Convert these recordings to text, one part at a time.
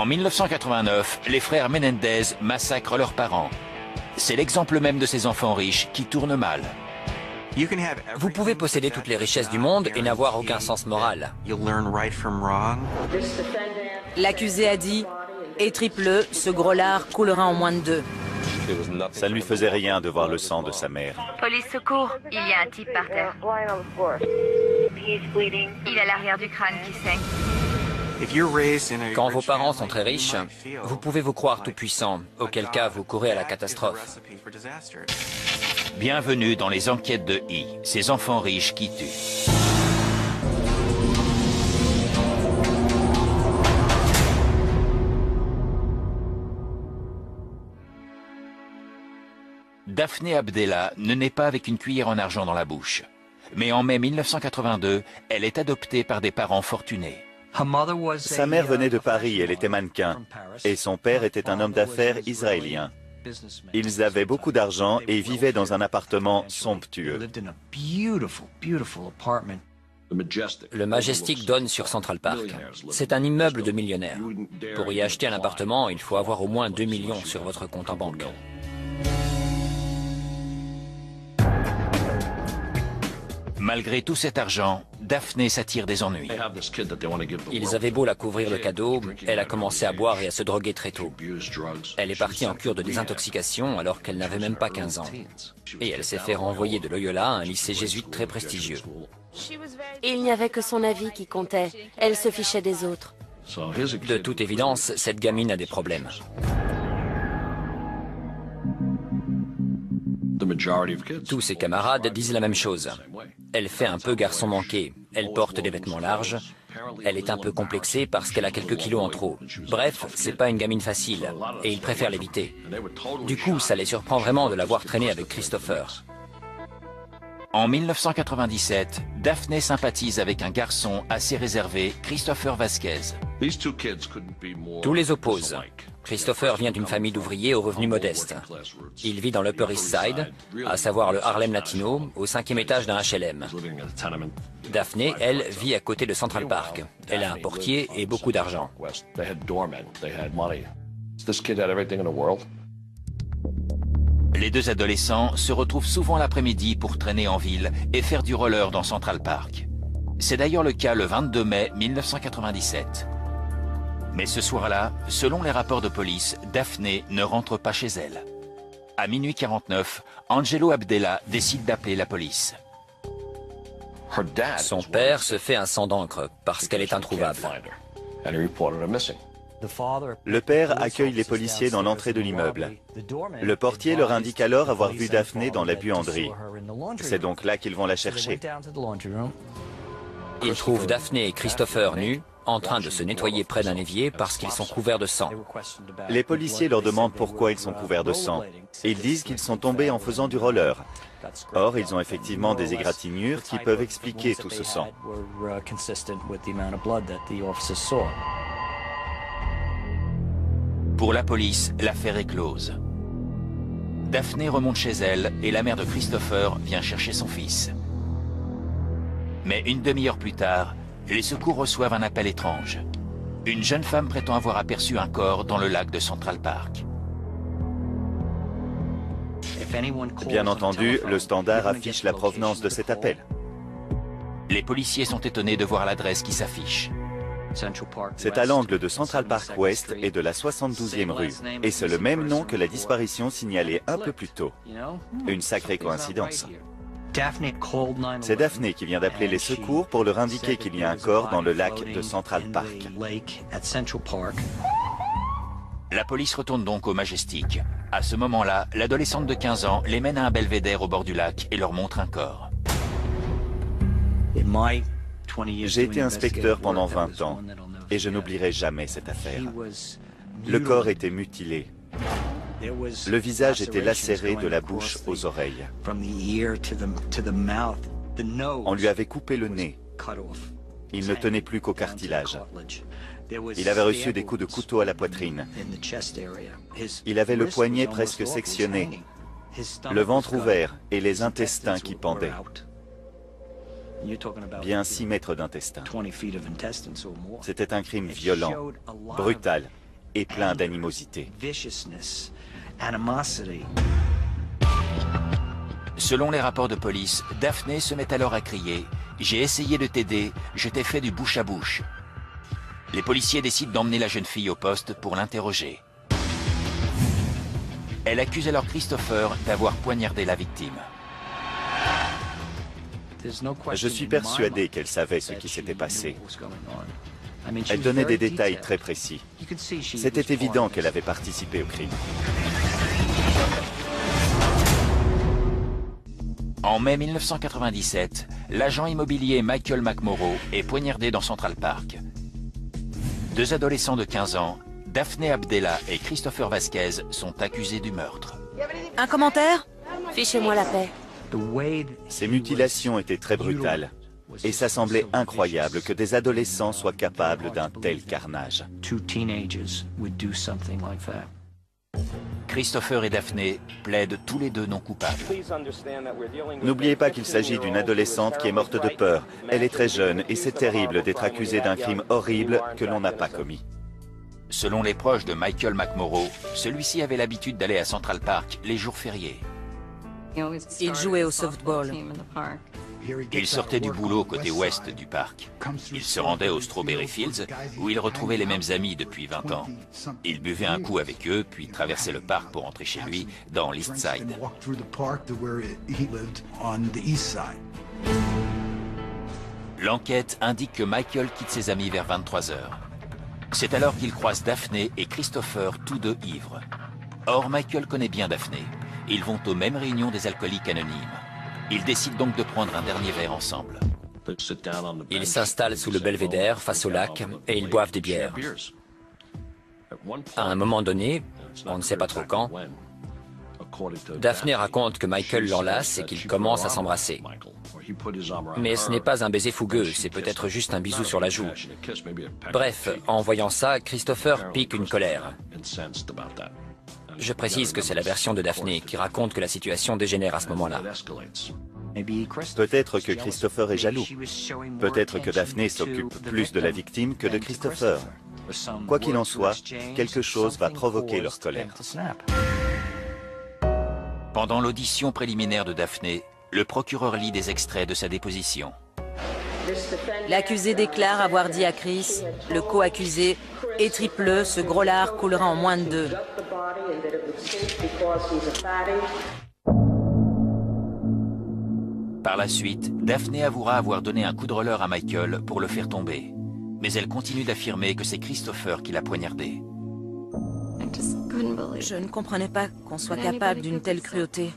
En 1989, les frères Menendez massacrent leurs parents. C'est l'exemple même de ces enfants riches qui tournent mal. Vous pouvez posséder toutes les richesses du monde et n'avoir aucun sens moral. L'accusé a dit « Et triple, ce gros lard coulera en moins de 2. » Ça ne lui faisait rien de voir le sang de sa mère. Police secours, il y a un type par terre. Il a l'arrière du crâne qui saigne. Quand vos parents sont très riches, vous pouvez vous croire tout puissant, auquel cas vous courez à la catastrophe. Bienvenue dans les enquêtes de I, ces enfants riches qui tuent. Daphné Abdella ne naît pas avec une cuillère en argent dans la bouche. Mais en mai 1982, elle est adoptée par des parents fortunés. Sa mère venait de Paris, elle était mannequin, et son père était un homme d'affaires israélien. Ils avaient beaucoup d'argent et vivaient dans un appartement somptueux. Le Majestic donne sur Central Park. C'est un immeuble de millionnaires. Pour y acheter un appartement, il faut avoir au moins 2 millions sur votre compte en banque. Malgré tout cet argent, Daphné s'attire des ennuis. Ils avaient beau la couvrir de cadeaux, elle a commencé à boire et à se droguer très tôt. Elle est partie en cure de désintoxication alors qu'elle n'avait même pas 15 ans. Et elle s'est fait renvoyer de Loyola, un lycée jésuite très prestigieux. Il n'y avait que son avis qui comptait. Elle se fichait des autres. De toute évidence, cette gamine a des problèmes. Tous ses camarades disent la même chose. Elle fait un peu garçon manqué. Elle porte des vêtements larges. Elle est un peu complexée parce qu'elle a quelques kilos en trop. Bref, c'est pas une gamine facile. Et ils préfèrent l'éviter. Du coup, ça les surprend vraiment de la voir traîner avec Christopher. En 1997, Daphné sympathise avec un garçon assez réservé, Christopher Vasquez. Tous les opposent. Christopher vient d'une famille d'ouvriers aux revenus modestes. Il vit dans l'Upper East Side, à savoir le Harlem Latino, au 5e étage d'un HLM. Daphné, elle, vit à côté de Central Park. Elle a un portier et beaucoup d'argent. Les deux adolescents se retrouvent souvent l'après-midi pour traîner en ville et faire du roller dans Central Park. C'est d'ailleurs le cas le 22 mai 1997. Mais ce soir-là, selon les rapports de police, Daphné ne rentre pas chez elle. À minuit 49, Angelo Abdella décide d'appeler la police. Son père se fait un sang d'encre parce qu'elle est introuvable. Le père accueille les policiers dans l'entrée de l'immeuble. Le portier leur indique alors avoir vu Daphné dans la buanderie. C'est donc là qu'ils vont la chercher. Ils trouvent Daphné et Christopher nus, en train de se nettoyer près d'un évier parce qu'ils sont couverts de sang. Les policiers leur demandent pourquoi ils sont couverts de sang. Et ils disent qu'ils sont tombés en faisant du roller. Or, ils ont effectivement des égratignures qui peuvent expliquer tout ce sang. Pour la police, l'affaire est close. Daphné remonte chez elle et la mère de Christopher vient chercher son fils. Mais une demi-heure plus tard, les secours reçoivent un appel étrange. Une jeune femme prétend avoir aperçu un corps dans le lac de Central Park. Bien entendu, le standard affiche la provenance de cet appel. Les policiers sont étonnés de voir l'adresse qui s'affiche. C'est à l'angle de Central Park West et de la 72e rue. Et c'est le même nom que la disparition signalée un peu plus tôt. Une sacrée coïncidence. C'est Daphné qui vient d'appeler les secours pour leur indiquer qu'il y a un corps dans le lac de Central Park. La police retourne donc au Majestic. À ce moment-là, l'adolescente de 15 ans les mène à un belvédère au bord du lac et leur montre un corps. J'ai été inspecteur pendant 20 ans et je n'oublierai jamais cette affaire. Le corps était mutilé. Le visage était lacéré de la bouche aux oreilles. On lui avait coupé le nez. Il ne tenait plus qu'au cartilage. Il avait reçu des coups de couteau à la poitrine. Il avait le poignet presque sectionné, le ventre ouvert et les intestins qui pendaient. Bien 6 mètres d'intestins. C'était un crime violent, brutal et plein d'animosité. Selon les rapports de police, Daphné se met alors à crier « J'ai essayé de t'aider, je t'ai fait du bouche à bouche ». Les policiers décident d'emmener la jeune fille au poste pour l'interroger. Elle accuse alors Christopher d'avoir poignardé la victime. Je suis persuadé qu'elle savait ce qui s'était passé. Elle donnait des détails très précis. C'était évident qu'elle avait participé au crime. En mai 1997, l'agent immobilier Michael McMorrow est poignardé dans Central Park. Deux adolescents de 15 ans, Daphné Abdella et Christopher Vasquez, sont accusés du meurtre. Un commentaire? Fichez-moi la paix. Ces mutilations étaient très brutales. Et ça semblait incroyable que des adolescents soient capables d'un tel carnage. Christopher et Daphné plaident tous les deux non coupables. N'oubliez pas qu'il s'agit d'une adolescente qui est morte de peur. Elle est très jeune et c'est terrible d'être accusée d'un crime horrible que l'on n'a pas commis. Selon les proches de Michael McMorrow, celui-ci avait l'habitude d'aller à Central Park les jours fériés. Il jouait au softball. Il sortait du boulot côté ouest du parc. Il se rendait aux Strawberry Fields, où il retrouvait les mêmes amis depuis 20 ans. Il buvait un coup avec eux, puis traversait le parc pour rentrer chez lui, dans l'East Side. L'enquête indique que Michael quitte ses amis vers 23 h. C'est alors qu'il croise Daphné et Christopher, tous deux ivres. Or, Michael connaît bien Daphné. Ils vont aux mêmes réunions des alcooliques anonymes. Ils décident donc de prendre un dernier verre ensemble. Ils s'installent sous le belvédère face au lac et ils boivent des bières. À un moment donné, on ne sait pas trop quand, Daphné raconte que Michael l'enlace et qu'ils commencent à s'embrasser. Mais ce n'est pas un baiser fougueux, c'est peut-être juste un bisou sur la joue. Bref, en voyant ça, Christopher pique une colère. Je précise que c'est la version de Daphné qui raconte que la situation dégénère à ce moment-là. Peut-être que Christopher est jaloux. Peut-être que Daphné s'occupe plus de la victime que de Christopher. Quoi qu'il en soit, quelque chose va provoquer leur colère. Pendant l'audition préliminaire de Daphné, le procureur lit des extraits de sa déposition. L'accusé déclare avoir dit à Chris, le co-accusé, « Étripe-le, ce gros lard coulera en moins de 2. » Par la suite, Daphné avouera avoir donné un coup de roller à Michael pour le faire tomber. Mais elle continue d'affirmer que c'est Christopher qui l'a poignardé. Je ne comprenais pas qu'on soit capable d'une telle cruauté.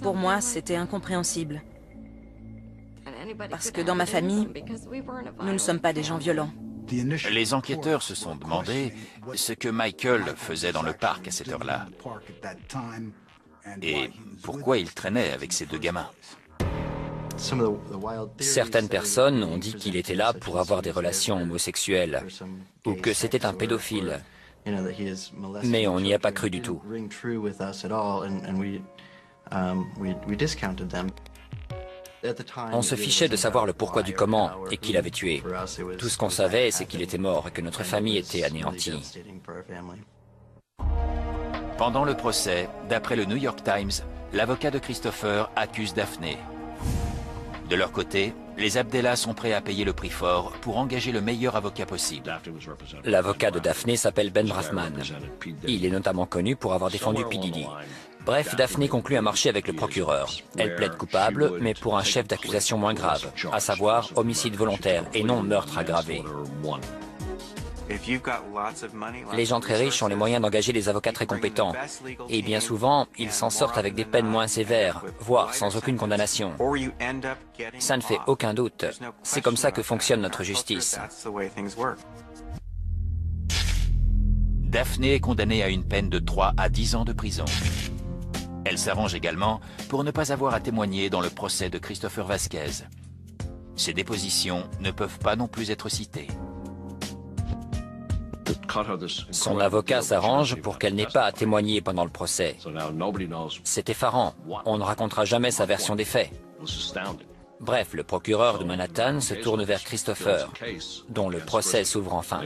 Pour moi, c'était incompréhensible. Parce que dans ma famille, nous ne sommes pas des gens violents. Les enquêteurs se sont demandé ce que Michael faisait dans le parc à cette heure-là. Et pourquoi il traînait avec ces deux gamins. Certaines personnes ont dit qu'il était là pour avoir des relations homosexuelles ou que c'était un pédophile. Mais on n'y a pas cru du tout. On se fichait de savoir le pourquoi du comment et qui l'avait tué. Tout ce qu'on savait, c'est qu'il était mort et que notre famille était anéantie. Pendant le procès, d'après le New York Times, l'avocat de Christopher accuse Daphné. De leur côté, les Abdella sont prêts à payer le prix fort pour engager le meilleur avocat possible. L'avocat de Daphné s'appelle Ben Brafman. Il est notamment connu pour avoir défendu P. Diddy. Bref, Daphné conclut un marché avec le procureur. Elle plaide coupable, mais pour un chef d'accusation moins grave, à savoir homicide volontaire et non meurtre aggravé. Les gens très riches ont les moyens d'engager des avocats très compétents. Et bien souvent, ils s'en sortent avec des peines moins sévères, voire sans aucune condamnation. Ça ne fait aucun doute. C'est comme ça que fonctionne notre justice. Daphné est condamnée à une peine de 3 à 10 ans de prison. Elle s'arrange également pour ne pas avoir à témoigner dans le procès de Christopher Vasquez. Ses dépositions ne peuvent pas non plus être citées. Son avocat s'arrange pour qu'elle n'ait pas à témoigner pendant le procès. C'est effarant. On ne racontera jamais sa version des faits. Bref, le procureur de Manhattan se tourne vers Christopher, dont le procès s'ouvre enfin.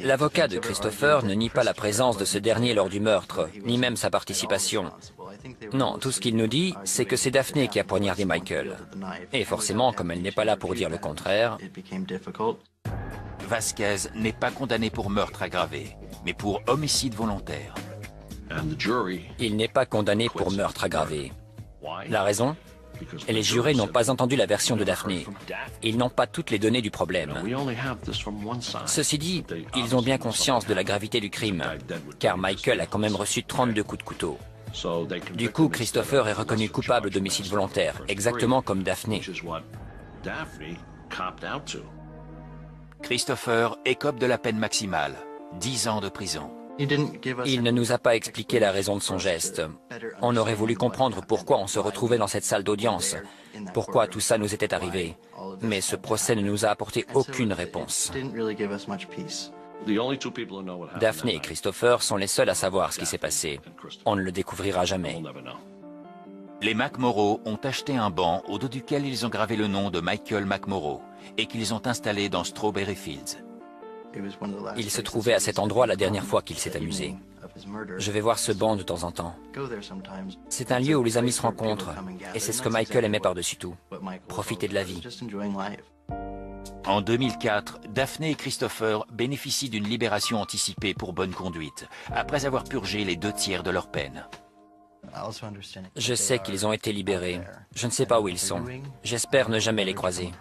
L'avocat de Christopher ne nie pas la présence de ce dernier lors du meurtre, ni même sa participation. Non, tout ce qu'il nous dit, c'est que c'est Daphné qui a poignardé Michael. Et forcément, comme elle n'est pas là pour dire le contraire... Vasquez n'est pas condamné pour meurtre aggravé, mais pour homicide volontaire. Il n'est pas condamné pour meurtre aggravé. La raison ? Les jurés n'ont pas entendu la version de Daphné. Ils n'ont pas toutes les données du problème. Ceci dit, ils ont bien conscience de la gravité du crime, car Michael a quand même reçu 32 coups de couteau. Du coup, Christopher est reconnu coupable d'homicide volontaire, exactement comme Daphné. Christopher écope de la peine maximale, 10 ans de prison. Il ne nous a pas expliqué la raison de son geste. On aurait voulu comprendre pourquoi on se retrouvait dans cette salle d'audience, pourquoi tout ça nous était arrivé. Mais ce procès ne nous a apporté aucune réponse. Daphné et Christopher sont les seuls à savoir ce qui s'est passé. On ne le découvrira jamais. Les McMorrow ont acheté un banc au dos duquel ils ont gravé le nom de Michael McMorrow et qu'ils ont installé dans Strawberry Fields. Il se trouvait à cet endroit la dernière fois qu'il s'est amusé. Je vais voir ce banc de temps en temps. C'est un lieu où les amis se rencontrent, et c'est ce que Michael aimait par-dessus tout. Profiter de la vie. En 2004, Daphné et Christopher bénéficient d'une libération anticipée pour bonne conduite, après avoir purgé les 2/3 de leur peine. Je sais qu'ils ont été libérés. Je ne sais pas où ils sont. J'espère ne jamais les croiser.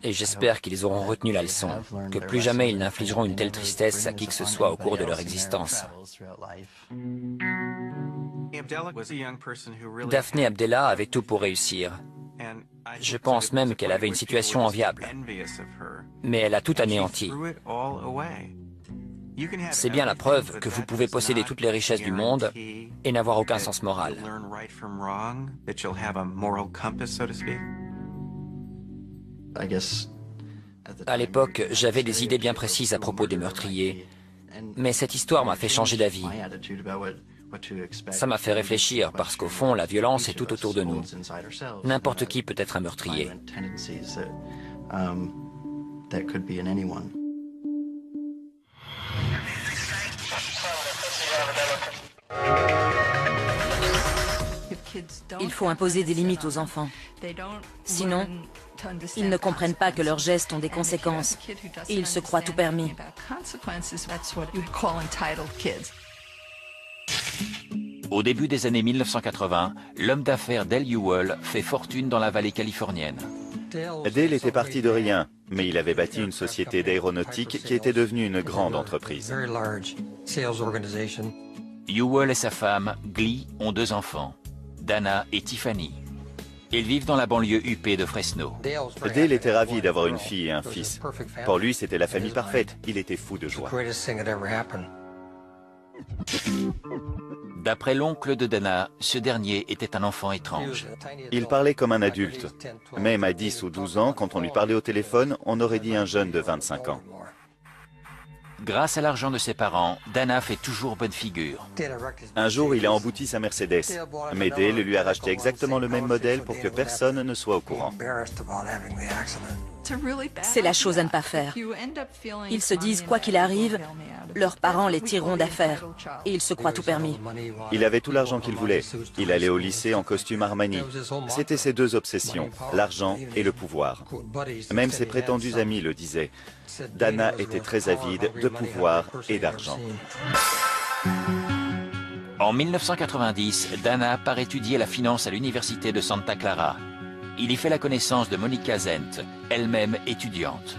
Et j'espère qu'ils auront retenu la leçon, que plus jamais ils n'infligeront une telle tristesse à qui que ce soit au cours de leur existence. Daphné Abdella avait tout pour réussir. Je pense même qu'elle avait une situation enviable. Mais elle a tout anéanti. C'est bien la preuve que vous pouvez posséder toutes les richesses du monde et n'avoir aucun sens moral. À l'époque, j'avais des idées bien précises à propos des meurtriers, mais cette histoire m'a fait changer d'avis. Ça m'a fait réfléchir parce qu'au fond, la violence est tout autour de nous. N'importe qui peut être un meurtrier. Il faut imposer des limites aux enfants. Sinon, ils ne comprennent pas que leurs gestes ont des conséquences. Et ils se croient tout permis. Au début des années 1980, l'homme d'affaires Dale Ewell fait fortune dans la vallée californienne. Dale était parti de rien, mais il avait bâti une société d'aéronautique qui était devenue une grande entreprise. Ewell et sa femme, Glee, ont 2 enfants, Dana et Tiffany. Ils vivent dans la banlieue huppée de Fresno. Dale était ravi d'avoir une fille et un fils. Pour lui, c'était la famille parfaite. Il était fou de joie. D'après l'oncle de Dana, ce dernier était un enfant étrange. Il parlait comme un adulte. Même à 10 ou 12 ans, quand on lui parlait au téléphone, on aurait dit un jeune de 25 ans. Grâce à l'argent de ses parents, Dana fait toujours bonne figure. Un jour, il a embouti sa Mercedes, mais Dale lui a racheté exactement le même modèle pour que personne ne soit au courant. C'est la chose à ne pas faire. Ils se disent, quoi qu'il arrive, leurs parents les tireront d'affaire. Et ils se croient tout permis. Il avait tout l'argent qu'il voulait. Il allait au lycée en costume Armani. C'était ses 2 obsessions, l'argent et le pouvoir. Même ses prétendus amis le disaient. Dana était très avide de pouvoir et d'argent. En 1990, Dana part étudier la finance à l'université de Santa Clara. Il y fait la connaissance de Monica Zent, elle-même étudiante.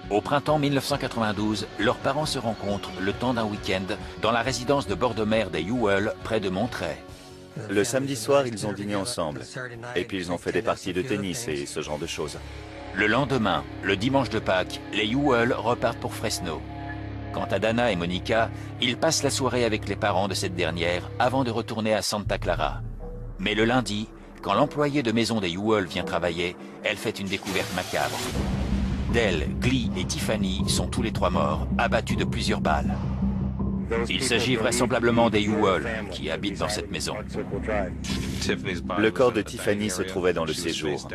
Au printemps 1992, leurs parents se rencontrent le temps d'un week-end dans la résidence de bord de mer des Ewell, près de Monterey. Le samedi soir, ils ont dîné ensemble. Et puis ils ont fait des parties de tennis et ce genre de choses. Le lendemain, le dimanche de Pâques, les Ewell repartent pour Fresno. Quant à Dana et Monica, ils passent la soirée avec les parents de cette dernière avant de retourner à Santa Clara. Mais le lundi, quand l'employé de maison des Ewell vient travailler, elle fait une découverte macabre. Dale, Glee et Tiffany sont tous les 3 morts, abattus de plusieurs balles. Il s'agit vraisemblablement des Ewell qui habitent dans cette maison. Le corps de Tiffany se trouvait dans le séjour.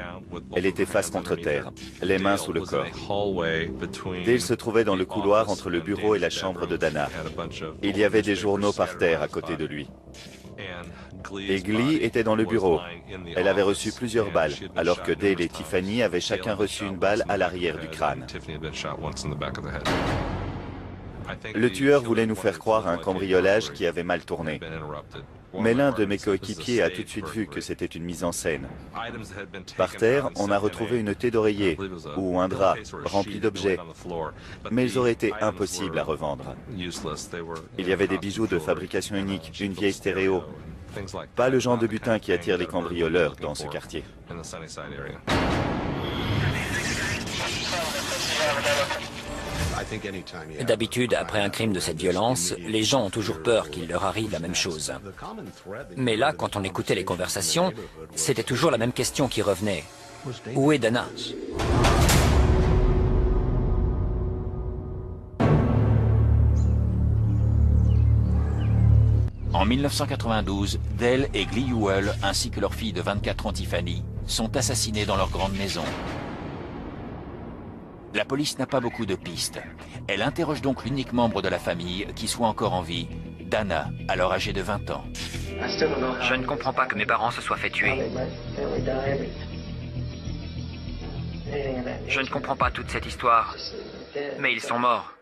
Elle était face contre terre, les mains sous le corps. Dale se trouvait dans le couloir entre le bureau et la chambre de Dana. Il y avait des journaux par terre à côté de lui. Et Glee était dans le bureau. Elle avait reçu plusieurs balles, alors que Dale et Tiffany avaient chacun reçu une balle à l'arrière du crâne. Le tueur voulait nous faire croire à un cambriolage qui avait mal tourné. Mais l'un de mes coéquipiers a tout de suite vu que c'était une mise en scène. Par terre, on a retrouvé une thé d'oreiller ou un drap rempli d'objets, mais ils auraient été impossibles à revendre. Il y avait des bijoux de fabrication unique, une vieille stéréo. Pas le genre de butin qui attire les cambrioleurs dans ce quartier. D'habitude, après un crime de cette violence, les gens ont toujours peur qu'il leur arrive la même chose. Mais là, quand on écoutait les conversations, c'était toujours la même question qui revenait. Où est Dana ? En 1992, Dale et Glee Ewell, ainsi que leur fille de 24 ans Tiffany, sont assassinés dans leur grande maison. La police n'a pas beaucoup de pistes. Elle interroge donc l'unique membre de la famille qui soit encore en vie, Dana, alors âgée de 20 ans. Je ne comprends pas que mes parents se soient fait tuer. Je ne comprends pas toute cette histoire, mais ils sont morts.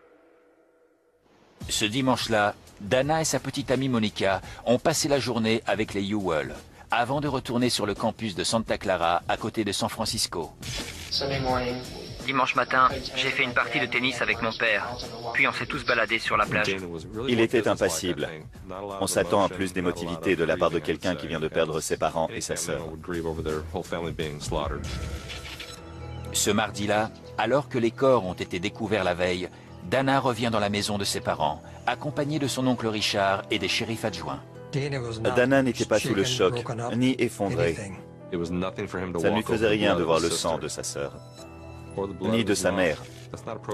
Ce dimanche-là, Dana et sa petite amie Monica ont passé la journée avec les Ewell, avant de retourner sur le campus de Santa Clara, à côté de San Francisco. Dimanche matin, j'ai fait une partie de tennis avec mon père, puis on s'est tous baladés sur la plage. Il était impassible. On s'attend à plus d'émotivité de la part de quelqu'un qui vient de perdre ses parents et sa sœur. Ce mardi-là, alors que les corps ont été découverts la veille, Dana revient dans la maison de ses parents, accompagnée de son oncle Richard et des shérifs adjoints. Dana n'était pas sous le choc, ni effondrée. Ça ne lui faisait rien de voir le sang de sa sœur, ni de sa mère.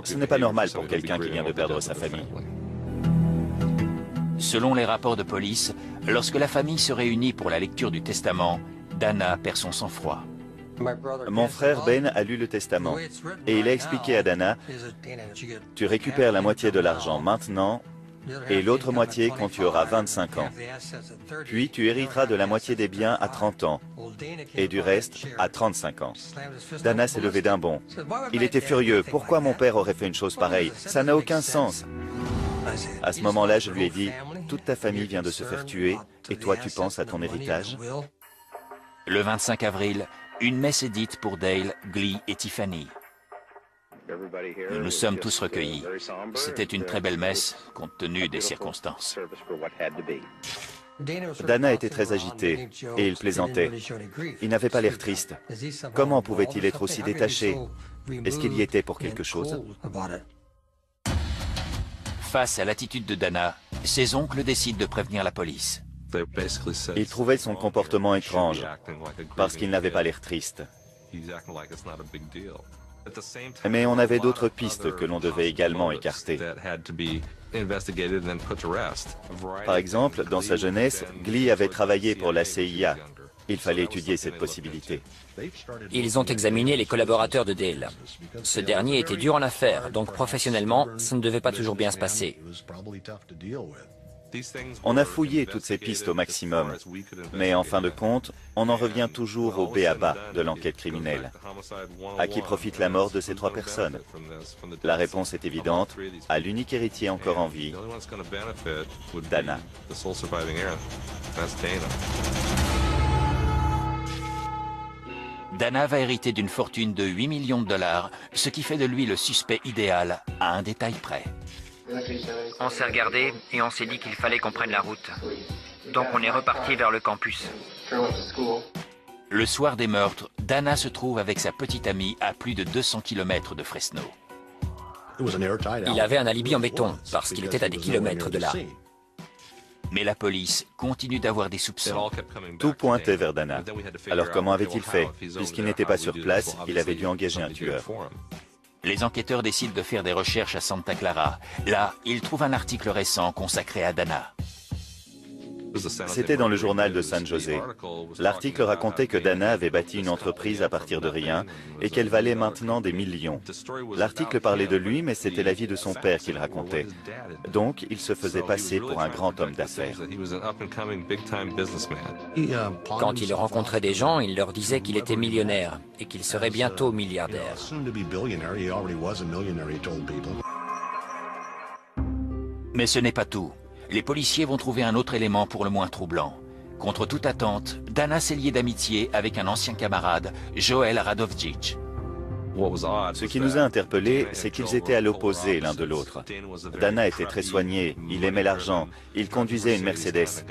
Ce n'est pas normal pour quelqu'un qui vient de perdre sa famille. Selon les rapports de police, lorsque la famille se réunit pour la lecture du testament, Dana perd son sang-froid. Mon frère Ben a lu le testament et il a expliqué à Dana « Tu récupères la moitié de l'argent maintenant et l'autre moitié quand tu auras 25 ans. Puis tu hériteras de la moitié des biens à 30 ans et du reste à 35 ans. » Dana s'est levée d'un bond. Il était furieux. Pourquoi mon père aurait fait une chose pareille? Ça n'a aucun sens. À ce moment-là, je lui ai dit « Toute ta famille vient de se faire tuer et toi tu penses à ton héritage ?» Le 25 avril, une messe est dite pour Dale, Glee et Tiffany. Nous nous sommes tous recueillis. C'était une très belle messe, compte tenu des circonstances. Dana était très agité et il plaisantait. Il n'avait pas l'air triste. Comment pouvait-il être aussi détaché? Est-ce qu'il y était pour quelque chose? Face à l'attitude de Dana, ses oncles décident de prévenir la police. Ils trouvaient son comportement étrange parce qu'il n'avait pas l'air triste. Mais on avait d'autres pistes que l'on devait également écarter. Par exemple, dans sa jeunesse, Glee avait travaillé pour la CIA. Il fallait étudier cette possibilité. Ils ont examiné les collaborateurs de Dale. Ce dernier était dur en affaires, donc professionnellement, ça ne devait pas toujours bien se passer. On a fouillé toutes ces pistes au maximum, mais en fin de compte, on en revient toujours au b.a.-ba de l'enquête criminelle. À qui profite la mort de ces trois personnes? La réponse est évidente, à l'unique héritier encore en vie, Dana. Dana va hériter d'une fortune de 8 millions de dollars, ce qui fait de lui le suspect idéal, à un détail près. On s'est regardé et on s'est dit qu'il fallait qu'on prenne la route. Donc on est reparti vers le campus. Le soir des meurtres, Dana se trouve avec sa petite amie à plus de 200 km de Fresno. Il avait un alibi en béton, parce qu'il était à des kilomètres de là. Mais la police continue d'avoir des soupçons. Tout pointait vers Dana. Alors comment avait-il fait? Puisqu'il n'était pas sur place, il avait dû engager un tueur. Les enquêteurs décident de faire des recherches à Santa Clara. Là, ils trouvent un article récent consacré à Dana. C'était dans le journal de San José. L'article racontait que Dana avait bâti une entreprise à partir de rien et qu'elle valait maintenant des millions. L'article parlait de lui, mais c'était la vie de son père qu'il racontait. Donc, il se faisait passer pour un grand homme d'affaires. Quand il rencontrait des gens, il leur disait qu'il était millionnaire et qu'il serait bientôt milliardaire. Mais ce n'est pas tout. Les policiers vont trouver un autre élément pour le moins troublant. Contre toute attente, Dana s'est lié d'amitié avec un ancien camarade, Joel Radovjic. Ce qui nous a interpellés, c'est qu'ils étaient à l'opposé l'un de l'autre. Dana était très soigné, il aimait l'argent, il conduisait une Mercedes.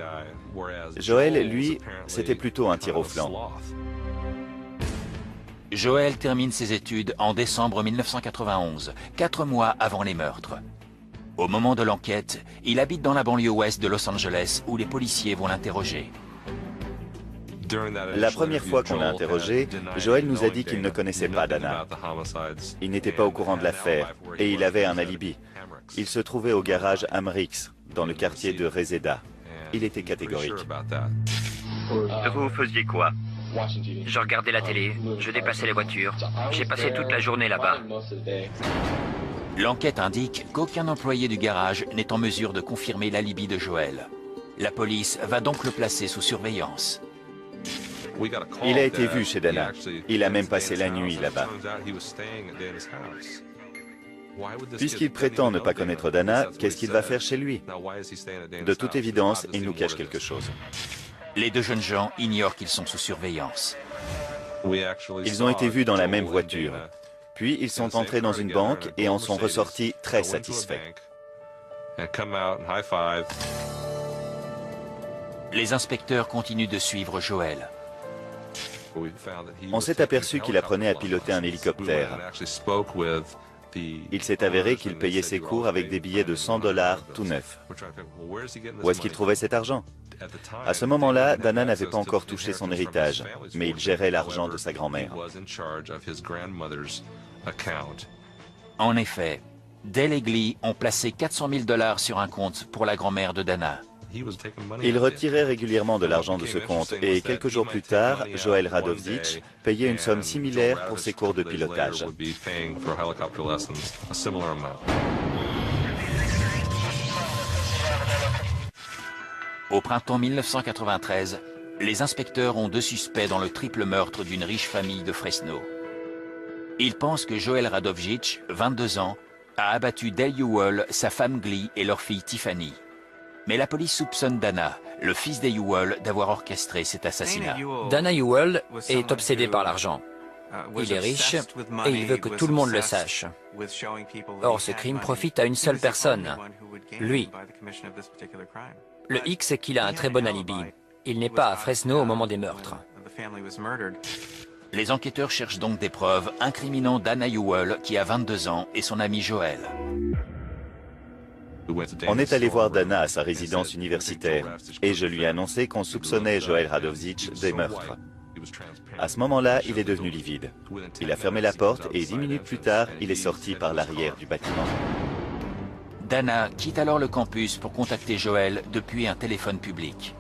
Joel, lui, c'était plutôt un tir au flanc. Joel termine ses études en décembre 1991, 4 mois avant les meurtres. Au moment de l'enquête, il habite dans la banlieue ouest de Los Angeles où les policiers vont l'interroger. La première fois qu'on l'a interrogé, Joel nous a dit qu'il ne connaissait pas Dana. Il n'était pas au courant de l'affaire et il avait un alibi. Il se trouvait au garage Amrix, dans le quartier de Reseda. Il était catégorique. Vous faisiez quoi? Je regardais la télé, je dépassais les voitures. J'ai passé toute la journée là-bas. L'enquête indique qu'aucun employé du garage n'est en mesure de confirmer l'alibi de Joel. La police va donc le placer sous surveillance. Il a été vu chez Dana. Il a même passé la nuit là-bas. Puisqu'il prétend ne pas connaître Dana, qu'est-ce qu'il va faire chez lui? De toute évidence, il nous cache quelque chose. Les deux jeunes gens ignorent qu'ils sont sous surveillance. Ils ont été vus dans la même voiture. Puis ils sont entrés dans une banque et en sont ressortis très satisfaits. Les inspecteurs continuent de suivre Joel. On s'est aperçu qu'il apprenait à piloter un hélicoptère. Il s'est avéré qu'il payait ses cours avec des billets de $100 tout neufs. Où est-ce qu'il trouvait cet argent? À ce moment-là, Dana n'avait pas encore touché son héritage, mais il gérait l'argent de sa grand-mère. En effet, Dale et Glee ont placé $400 000 sur un compte pour la grand-mère de Dana. Il retirait régulièrement de l'argent de ce compte et quelques jours plus tard, Joel Radovjic payait une somme similaire pour ses cours de pilotage. Au printemps 1993, les inspecteurs ont 2 suspects dans le triple meurtre d'une riche famille de Fresno. Ils pensent que Joel Radovjic, 22 ans, a abattu Dale Ewell, sa femme Glee et leur fille Tiffany. Mais la police soupçonne Dana, le fils des Ewell, d'avoir orchestré cet assassinat. Dana Ewell est obsédé par l'argent. Il est riche et il veut que tout le monde le sache. Or, ce crime profite à une seule personne, lui. Le hic, c'est qu'il a un très bon alibi. Il n'est pas à Fresno au moment des meurtres. Les enquêteurs cherchent donc des preuves incriminant Dana Ewell, qui a 22 ans, et son ami Joel. On est allé voir Dana à sa résidence universitaire et je lui ai annoncé qu'on soupçonnait Joel Radovjic des meurtres. À ce moment-là, il est devenu livide. Il a fermé la porte et 10 minutes plus tard, il est sorti par l'arrière du bâtiment. Dana quitte alors le campus pour contacter Joel depuis un téléphone public.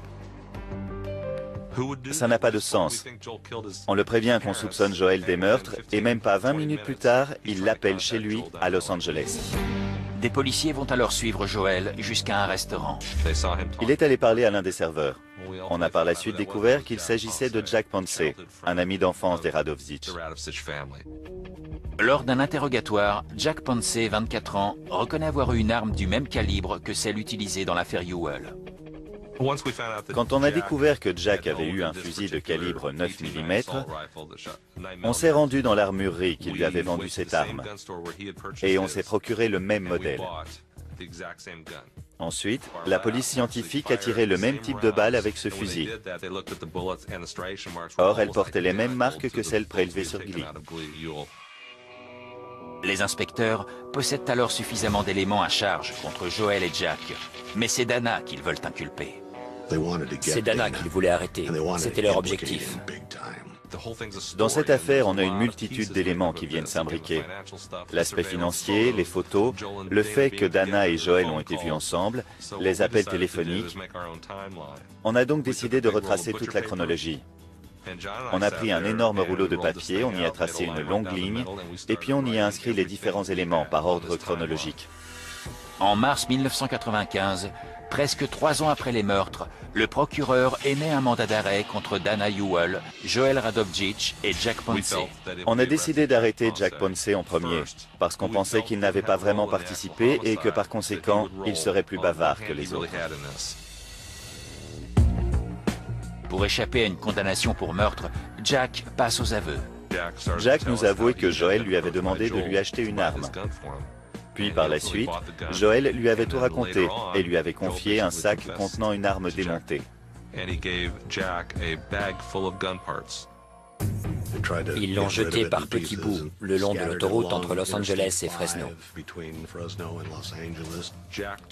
Ça n'a pas de sens. On le prévient qu'on soupçonne Joel des meurtres et même pas 20 minutes plus tard, il l'appelle chez lui à Los Angeles. Des policiers vont alors suivre Joel jusqu'à un restaurant. Il est allé parler à l'un des serveurs. On a par la suite découvert qu'il s'agissait de Jack Ponce, un ami d'enfance des Radovjic. Lors d'un interrogatoire, Jack Ponce, 24 ans, reconnaît avoir eu une arme du même calibre que celle utilisée dans l'affaire Ewell. Quand on a découvert que Jack avait eu un fusil de calibre 9 mm, on s'est rendu dans l'armurerie qui lui avait vendu cette arme et on s'est procuré le même modèle. Ensuite, la police scientifique a tiré le même type de balle avec ce fusil. Or, elle portait les mêmes marques que celles prélevées sur Glee. Les inspecteurs possèdent alors suffisamment d'éléments à charge contre Joel et Jack, mais c'est Dana qu'ils veulent inculper. C'est Dana qu'ils voulaient arrêter. C'était leur objectif. Dans cette affaire, on a une multitude d'éléments qui viennent s'imbriquer. L'aspect financier, les photos, le fait que Dana et Joel ont été vus ensemble, les appels téléphoniques. On a donc décidé de retracer toute la chronologie. On a pris un énorme rouleau de papier, on y a tracé une longue ligne, et puis on y a inscrit les différents éléments par ordre chronologique. En mars 1995, presque 3 ans après les meurtres, le procureur émet un mandat d'arrêt contre Dana Ewell, Joel Radovjic et Jack Ponce. On a décidé d'arrêter Jack Ponce en premier, parce qu'on pensait qu'il n'avait pas vraiment participé et que par conséquent, il serait plus bavard que les autres. Pour échapper à une condamnation pour meurtre, Jack passe aux aveux. Jack nous a avoué que Joel lui avait demandé de lui acheter une arme. Puis par la suite, Joel lui avait tout raconté et lui avait confié un sac contenant une arme démontée. Ils l'ont jeté par petits bouts le long de l'autoroute entre Los Angeles et Fresno.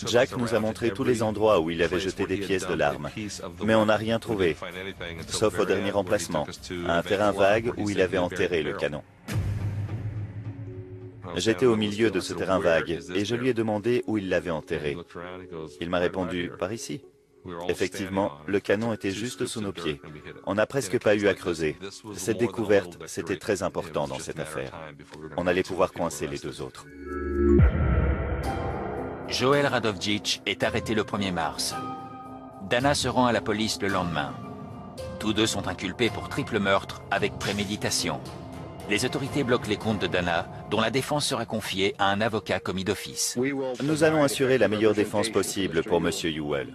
Jack nous a montré tous les endroits où il avait jeté des pièces de l'arme, mais on n'a rien trouvé, sauf au dernier emplacement, un terrain vague où il avait enterré le canon. J'étais au milieu de ce terrain vague et je lui ai demandé où il l'avait enterré. Il m'a répondu « par ici ». Effectivement, le canon était juste sous nos pieds. On n'a presque pas eu à creuser. Cette découverte, c'était très important dans cette affaire. On allait pouvoir coincer les deux autres. Joel Radovjic est arrêté le 1er mars. Dana se rend à la police le lendemain. Tous deux sont inculpés pour triple meurtre avec préméditation. Les autorités bloquent les comptes de Dana, dont la défense sera confiée à un avocat commis d'office. Nous allons assurer la meilleure défense possible pour M. Ewell.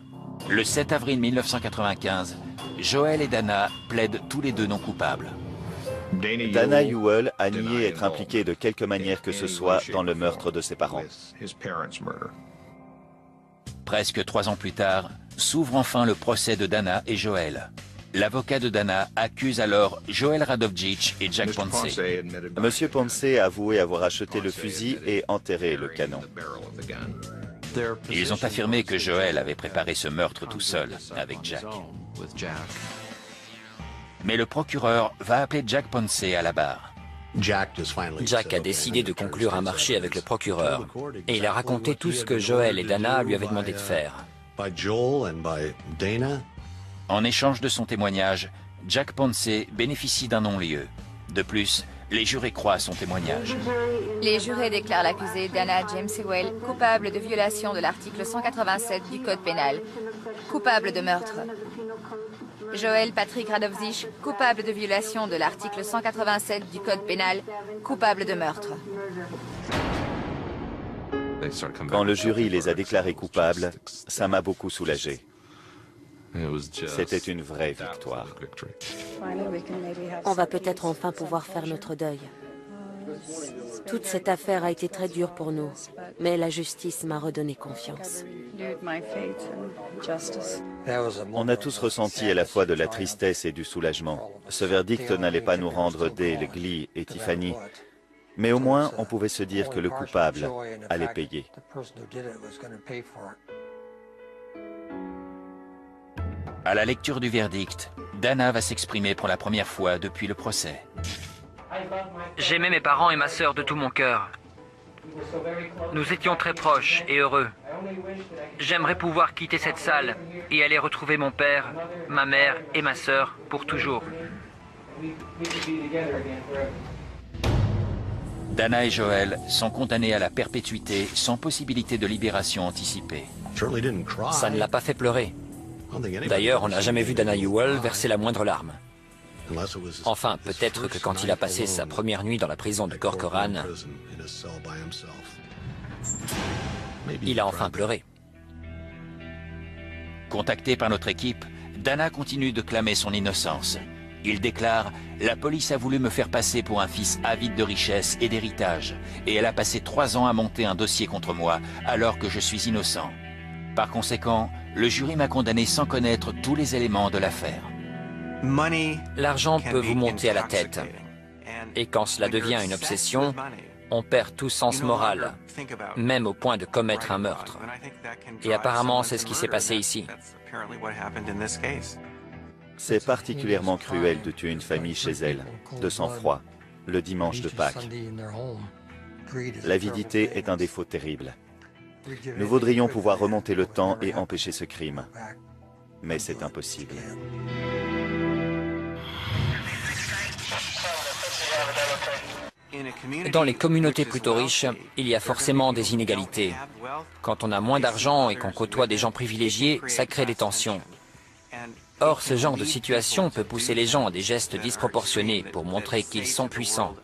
Le 7 avril 1995, Joel et Dana plaident tous les deux non coupables. Dana Ewell a nié être impliqué de quelque manière que ce soit dans le meurtre de ses parents. Presque 3 ans plus tard, s'ouvre enfin le procès de Dana et Joel. L'avocat de Dana accuse alors Joel Radovjic et Jack Ponce. Monsieur Ponce a avoué avoir acheté le fusil et enterré le canon. Ils ont affirmé que Joel avait préparé ce meurtre tout seul, avec Jack. Mais le procureur va appeler Jack Ponce à la barre. Jack a décidé de conclure un marché avec le procureur et il a raconté tout ce que Joel et Dana lui avaient demandé de faire. En échange de son témoignage, Jack Ponce bénéficie d'un non-lieu. De plus, les jurés croient son témoignage. Les jurés déclarent l'accusé Dana James Ewell coupable de violation de l'article 187 du Code pénal, coupable de meurtre. Joel Patrick Radovjic, coupable de violation de l'article 187 du Code pénal, coupable de meurtre. Quand le jury les a déclarés coupables, ça m'a beaucoup soulagé. C'était une vraie victoire. On va peut-être enfin pouvoir faire notre deuil. Toute cette affaire a été très dure pour nous, mais la justice m'a redonné confiance. On a tous ressenti à la fois de la tristesse et du soulagement. Ce verdict n'allait pas nous rendre Dale, Glee et Tiffany, mais au moins on pouvait se dire que le coupable allait payer. À la lecture du verdict, Dana va s'exprimer pour la première fois depuis le procès. J'aimais mes parents et ma sœur de tout mon cœur. Nous étions très proches et heureux. J'aimerais pouvoir quitter cette salle et aller retrouver mon père, ma mère et ma sœur pour toujours. Dana et Joel sont condamnés à la perpétuité sans possibilité de libération anticipée. Ça ne l'a pas fait pleurer. D'ailleurs, on n'a jamais vu Dana Ewell verser la moindre larme. Enfin, peut-être que quand il a passé sa première nuit dans la prison de Corcoran, il a enfin pleuré. Contacté par notre équipe, Dana continue de clamer son innocence. Il déclare « La police a voulu me faire passer pour un fils avide de richesse et d'héritage, et elle a passé 3 ans à monter un dossier contre moi, alors que je suis innocent. Par conséquent, le jury m'a condamné sans connaître tous les éléments de l'affaire. » L'argent peut vous monter à la tête. Et quand cela devient une obsession, on perd tout sens moral, même au point de commettre un meurtre. Et apparemment, c'est ce qui s'est passé ici. C'est particulièrement cruel de tuer une famille chez elle, de sang-froid, le dimanche de Pâques. L'avidité est un défaut terrible. Nous voudrions pouvoir remonter le temps et empêcher ce crime. Mais c'est impossible. Dans les communautés plutôt riches, il y a forcément des inégalités. Quand on a moins d'argent et qu'on côtoie des gens privilégiés, ça crée des tensions. Or, ce genre de situation peut pousser les gens à des gestes disproportionnés pour montrer qu'ils sont puissants.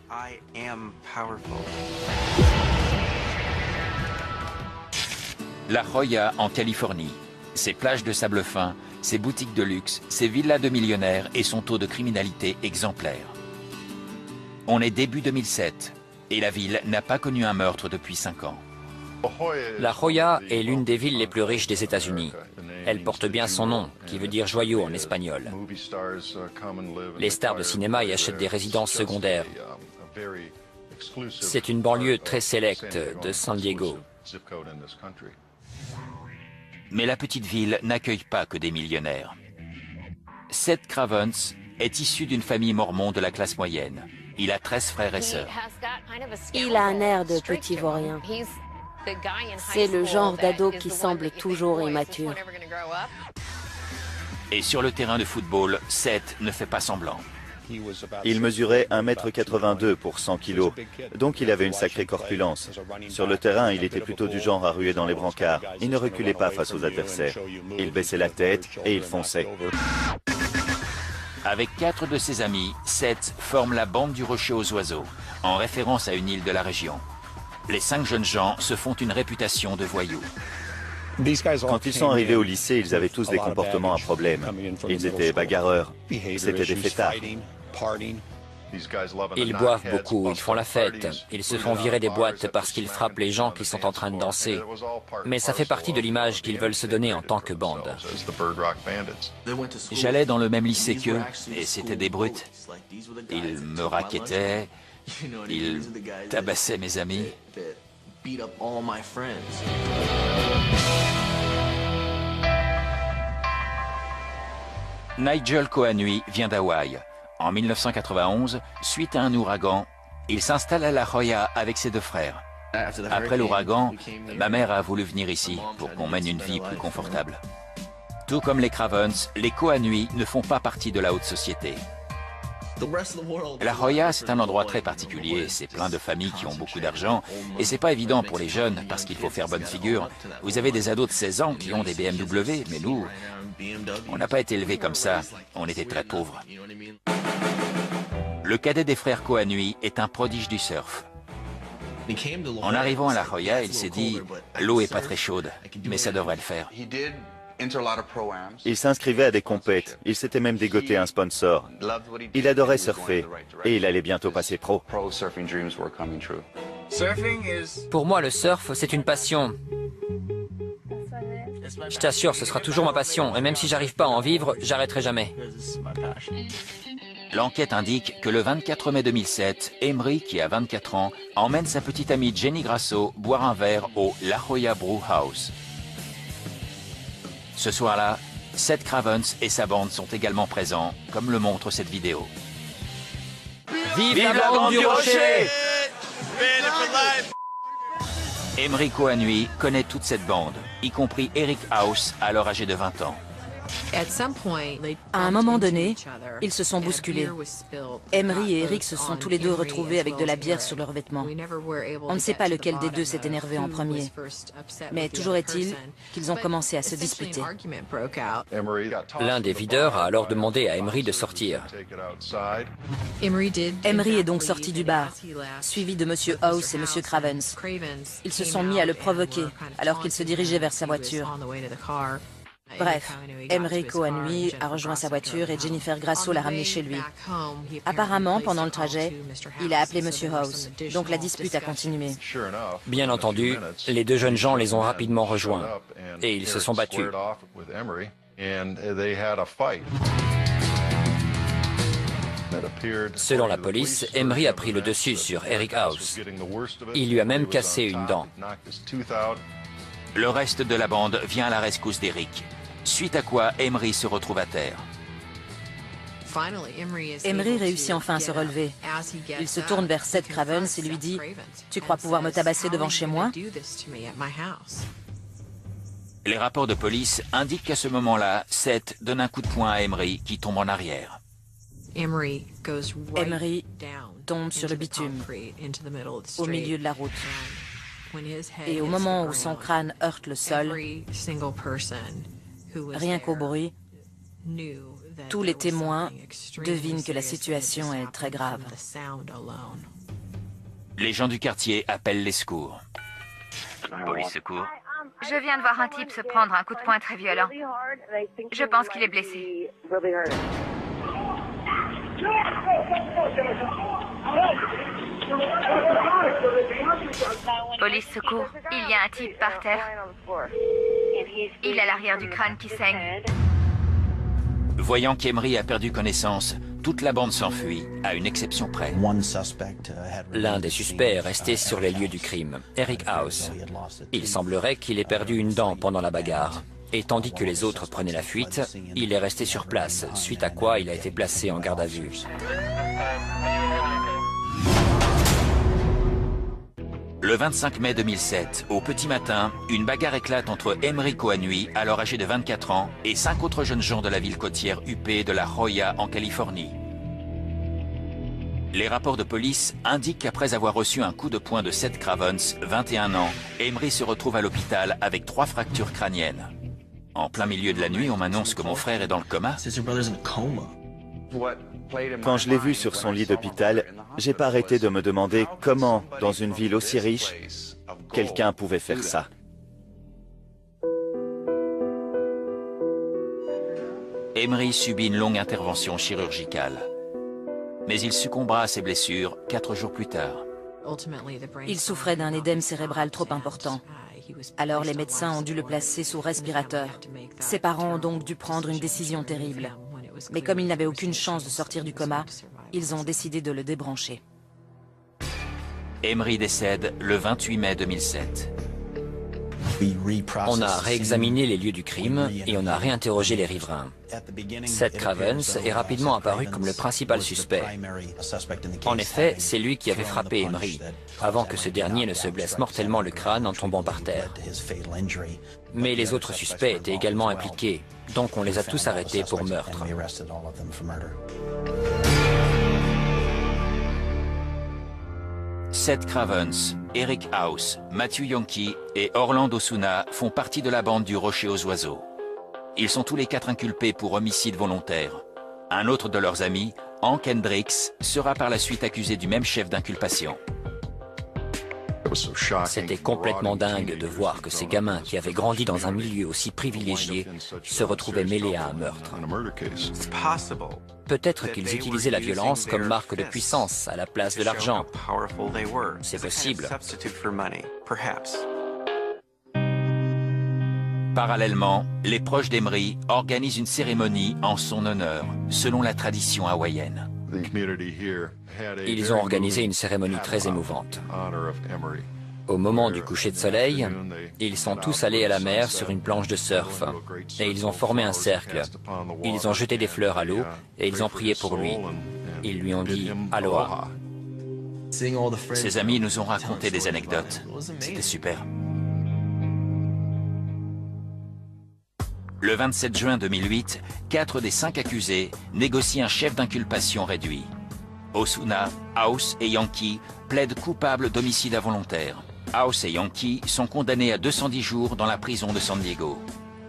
La Joya en Californie. Ses plages de sable fin, ses boutiques de luxe, ses villas de millionnaires et son taux de criminalité exemplaire. On est début 2007 et la ville n'a pas connu un meurtre depuis 5 ans. La Joya est l'une des villes les plus riches des États-Unis. Elle porte bien son nom, qui veut dire joyau en espagnol. Les stars de cinéma y achètent des résidences secondaires. C'est une banlieue très sélecte de San Diego. Mais la petite ville n'accueille pas que des millionnaires. Seth Cravens est issu d'une famille mormon de la classe moyenne. Il a 13 frères et sœurs. Il a un air de petit vaurien. C'est le genre d'ado qui semble toujours immature. Et sur le terrain de football, Seth ne fait pas semblant. Il mesurait 1,82 m pour 100 kg, donc il avait une sacrée corpulence. Sur le terrain, il était plutôt du genre à ruer dans les brancards. Il ne reculait pas face aux adversaires. Il baissait la tête et il fonçait. Avec 4 de ses amis, Seth forme la bande du Rocher aux Oiseaux, en référence à une île de la région. Les 5 jeunes gens se font une réputation de voyous. Quand ils sont arrivés au lycée, ils avaient tous des comportements à problème. Ils étaient bagarreurs. C'était des fêtards. Ils boivent beaucoup, ils font la fête. Ils se font virer des boîtes parce qu'ils frappent les gens qui sont en train de danser. Mais ça fait partie de l'image qu'ils veulent se donner en tant que bande. J'allais dans le même lycée qu'eux, et c'était des brutes. Ils me raquettaient, ils tabassaient mes amis. Nigel Coanui vient d'Hawaï. En 1991, suite à un ouragan, il s'installe à La Joya avec ses 2 frères. Après l'ouragan, ma mère a voulu venir ici pour qu'on mène une vie plus confortable. Tout comme les Cravens, les Coanui ne font pas partie de la haute société. La Joya, c'est un endroit très particulier, c'est plein de familles qui ont beaucoup d'argent, et c'est pas évident pour les jeunes parce qu'il faut faire bonne figure. Vous avez des ados de 16 ans qui ont des BMW, mais nous, on n'a pas été élevés comme ça, on était très pauvres. Le cadet des frères Coanui est un prodige du surf. En arrivant à La Joya, il s'est dit « l'eau est pas très chaude, mais ça devrait le faire ». Il s'inscrivait à des compètes. Il s'était même dégoté un sponsor. Il adorait surfer et il allait bientôt passer pro. Pour moi, le surf, c'est une passion. Je t'assure, ce sera toujours ma passion. Et même si j'arrive pas à en vivre, j'arrêterai jamais. L'enquête indique que le 24 mai 2007, Emery, qui a 24 ans, emmène sa petite amie Jenny Grasso boire un verre au La Joya Brew House. Ce soir-là, Seth Cravens et sa bande sont également présents, comme le montre cette vidéo. Vive la bande du Rocher! Emery Coanui connaît toute cette bande, y compris Eric House, alors âgé de 20 ans. À un moment donné, ils se sont bousculés. Emery et Eric se sont tous les deux retrouvés avec de la bière sur leurs vêtements. On ne sait pas lequel des deux s'est énervé en premier. Mais toujours est-il qu'ils ont commencé à se disputer. L'un des videurs a alors demandé à Emery de sortir. Emery est donc sorti du bar, suivi de Monsieur House et Monsieur Cravens. Ils se sont mis à le provoquer alors qu'il se dirigeait vers sa voiture. Bref, Emery Coanui a rejoint sa voiture et Jennifer Grasso l'a ramené chez lui. Apparemment, pendant le trajet, il a appelé Monsieur House, donc la dispute a continué. Bien entendu, les 2 jeunes gens les ont rapidement rejoints et ils se sont battus. Selon la police, Emery a pris le dessus sur Eric House. Il lui a même cassé une dent. Le reste de la bande vient à la rescousse d'Eric, suite à quoi Emery se retrouve à terre. Emery réussit enfin à se relever. Il se tourne vers Seth Cravens et lui dit « Tu crois pouvoir me tabasser devant chez moi ?» Les rapports de police indiquent qu'à ce moment-là, Seth donne un coup de poing à Emery qui tombe en arrière. Emery tombe sur le bitume, au milieu de la route. Et au moment où son crâne heurte le sol, rien qu'au bruit, tous les témoins devinent que la situation est très grave. Les gens du quartier appellent les secours. Police secours. Je viens de voir un type se prendre un coup de poing très violent. Je pense qu'il est blessé. Police secours. Il y a un type par terre. Il a l'arrière du crâne qui saigne. Voyant qu'Emery a perdu connaissance, toute la bande s'enfuit, à une exception près. L'un des suspects est resté sur les lieux du crime, Eric House. Il semblerait qu'il ait perdu une dent pendant la bagarre. Et tandis que les autres prenaient la fuite, il est resté sur place, suite à quoi il a été placé en garde à vue. Le 25 mai 2007, au petit matin, une bagarre éclate entre Emery Coanui, alors âgé de 24 ans, et 5 autres jeunes gens de la ville côtière huppée de La Joya en Californie. Les rapports de police indiquent qu'après avoir reçu un coup de poing de Seth Cravens, 21 ans, Emery se retrouve à l'hôpital avec 3 fractures crâniennes. En plein milieu de la nuit, on m'annonce que mon frère est dans le coma. Quand je l'ai vu sur son lit d'hôpital, j'ai pas arrêté de me demander comment, dans une ville aussi riche, quelqu'un pouvait faire ça. Emery subit une longue intervention chirurgicale. Mais il succombera à ses blessures 4 jours plus tard. Il souffrait d'un édème cérébral trop important. Alors les médecins ont dû le placer sous respirateur. Ses parents ont donc dû prendre une décision terrible. Mais comme il n'avait aucune chance de sortir du coma, ils ont décidé de le débrancher. Emery décède le 28 mai 2007. On a réexaminé les lieux du crime et on a réinterrogé les riverains. Seth Cravens est rapidement apparu comme le principal suspect. En effet, c'est lui qui avait frappé Emery, avant que ce dernier ne se blesse mortellement le crâne en tombant par terre. Mais les autres suspects étaient également impliqués, donc on les a tous arrêtés pour meurtre. Seth Cravens, Eric House, Matthew Yonke et Orlando Osuna font partie de la bande du Rocher aux Oiseaux. Ils sont tous les 4 inculpés pour homicide volontaire. Un autre de leurs amis, Hank Hendricks, sera par la suite accusé du même chef d'inculpation. C'était complètement dingue de voir que ces gamins qui avaient grandi dans un milieu aussi privilégié se retrouvaient mêlés à un meurtre. Peut-être qu'ils utilisaient la violence comme marque de puissance à la place de l'argent. C'est possible. Parallèlement, les proches d'Emery organisent une cérémonie en son honneur, selon la tradition hawaïenne. Ils ont organisé une cérémonie très émouvante. Au moment du coucher de soleil, ils sont tous allés à la mer sur une planche de surf et ils ont formé un cercle. Ils ont jeté des fleurs à l'eau et ils ont prié pour lui. Ils lui ont dit « Aloha ». Ses amis nous ont raconté des anecdotes. C'était super. Le 27 juin 2008, 4 des 5 accusés négocient un chef d'inculpation réduit. Osuna, House et Yonke plaident coupables d'homicide involontaire. House et Yonke sont condamnés à 210 jours dans la prison de San Diego.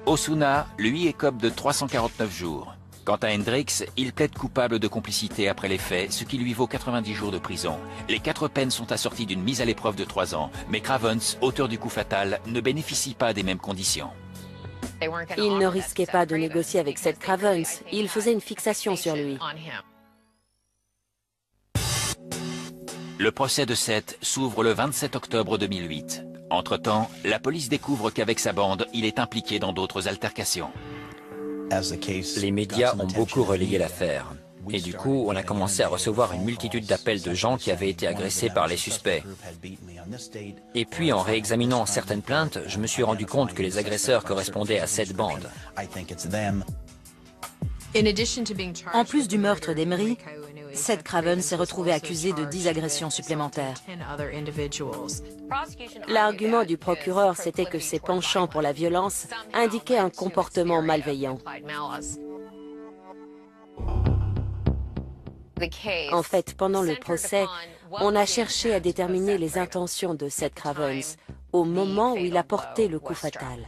Osuna, lui, écope de 349 jours. Quant à Hendricks, il plaide coupable de complicité après les faits, ce qui lui vaut 90 jours de prison. Les 4 peines sont assorties d'une mise à l'épreuve de 3 ans, mais Cravens, auteur du coup fatal, ne bénéficie pas des mêmes conditions. Il ne risquait pas de négocier avec Seth Cravens. Il faisait une fixation sur lui. Le procès de Seth s'ouvre le 27 octobre 2008. Entre-temps, la police découvre qu'avec sa bande, il est impliqué dans d'autres altercations. Les médias ont beaucoup relayé l'affaire. Et du coup, on a commencé à recevoir une multitude d'appels de gens qui avaient été agressés par les suspects. Et puis, en réexaminant certaines plaintes, je me suis rendu compte que les agresseurs correspondaient à cette bande. En plus du meurtre d'Emery, Seth Craven s'est retrouvé accusé de 10 agressions supplémentaires. L'argument du procureur, c'était que ses penchants pour la violence indiquaient un comportement malveillant. En fait, pendant le procès, on a cherché à déterminer les intentions de Seth Cravens au moment où il a porté le coup fatal.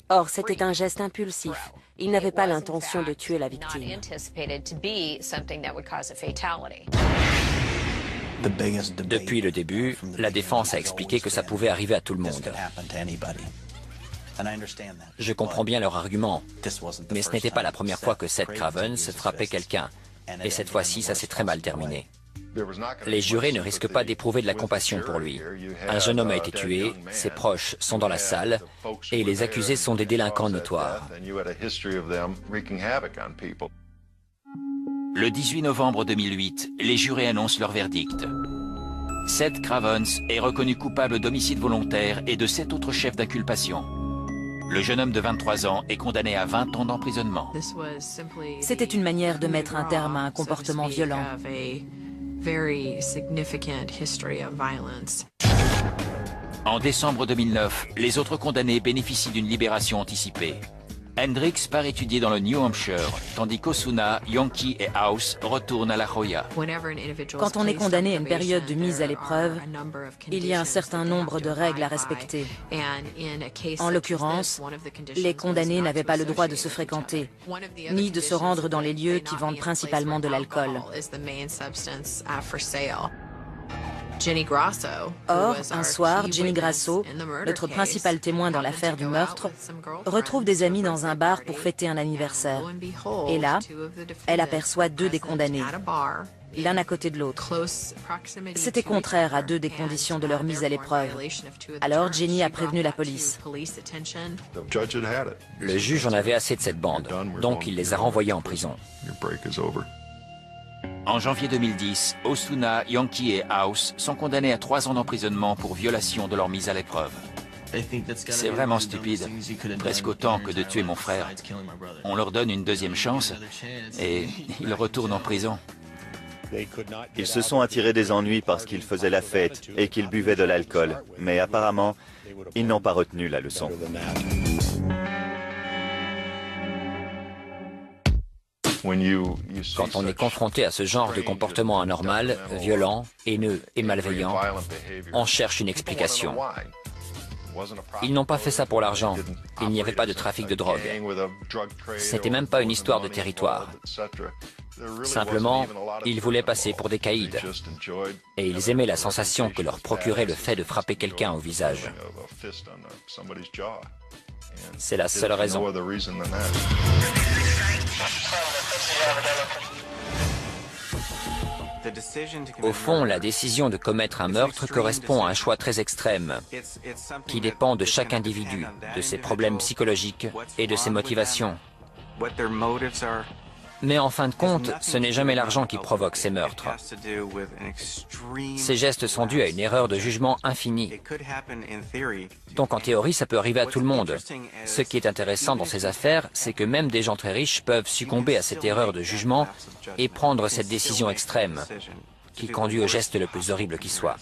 Or, c'était un geste impulsif. Il n'avait pas l'intention de tuer la victime. Depuis le début, la défense a expliqué que ça pouvait arriver à tout le monde. Je comprends bien leur argument, mais ce n'était pas la première fois que Seth Cravens frappait quelqu'un. Et cette fois-ci, ça s'est très mal terminé. Les jurés ne risquent pas d'éprouver de la compassion pour lui. Un jeune homme a été tué, ses proches sont dans la salle, et les accusés sont des délinquants notoires. Le 18 novembre 2008, les jurés annoncent leur verdict. Seth Cravens est reconnu coupable d'homicide volontaire et de 7 autres chefs d'inculpation. Le jeune homme de 23 ans est condamné à 20 ans d'emprisonnement. C'était une manière de mettre un terme à un comportement violent. En décembre 2009, les autres condamnés bénéficient d'une libération anticipée. Hendricks part étudier dans le New Hampshire, tandis qu'Osuna, Yonke et House retournent à La Jolla. Quand on est condamné à une période de mise à l'épreuve, il y a un certain nombre de règles à respecter. En l'occurrence, les condamnés n'avaient pas le droit de se fréquenter, ni de se rendre dans les lieux qui vendent principalement de l'alcool. Or, un soir, Jenny Grasso, notre principal témoin dans l'affaire du meurtre, retrouve des amis dans un bar pour fêter un anniversaire. Et là, elle aperçoit 2 des condamnés, l'un à côté de l'autre. C'était contraire à 2 des conditions de leur mise à l'épreuve. Alors Jenny a prévenu la police. Le juge en avait assez de cette bande, donc il les a renvoyés en prison. En janvier 2010, Osuna, Yonke et House sont condamnés à 3 ans d'emprisonnement pour violation de leur mise à l'épreuve. C'est vraiment stupide, presque autant que de tuer mon frère. On leur donne une deuxième chance et ils retournent en prison. Ils se sont attirés des ennuis parce qu'ils faisaient la fête et qu'ils buvaient de l'alcool. Mais apparemment, ils n'ont pas retenu la leçon. Quand on est confronté à ce genre de comportement anormal, violent, haineux et malveillant, on cherche une explication. Ils n'ont pas fait ça pour l'argent. Il n'y avait pas de trafic de drogue. C'était même pas une histoire de territoire. Simplement, ils voulaient passer pour des caïds. Et ils aimaient la sensation que leur procurait le fait de frapper quelqu'un au visage. C'est la seule raison. Au fond, la décision de commettre un meurtre correspond à un choix très extrême, qui dépend de chaque individu, de ses problèmes psychologiques et de ses motivations. Mais en fin de compte, ce n'est jamais l'argent qui provoque ces meurtres. Ces gestes sont dus à une erreur de jugement infinie. Donc en théorie, ça peut arriver à tout le monde. Ce qui est intéressant dans ces affaires, c'est que même des gens très riches peuvent succomber à cette erreur de jugement et prendre cette décision extrême, qui conduit au geste le plus horrible qui soit.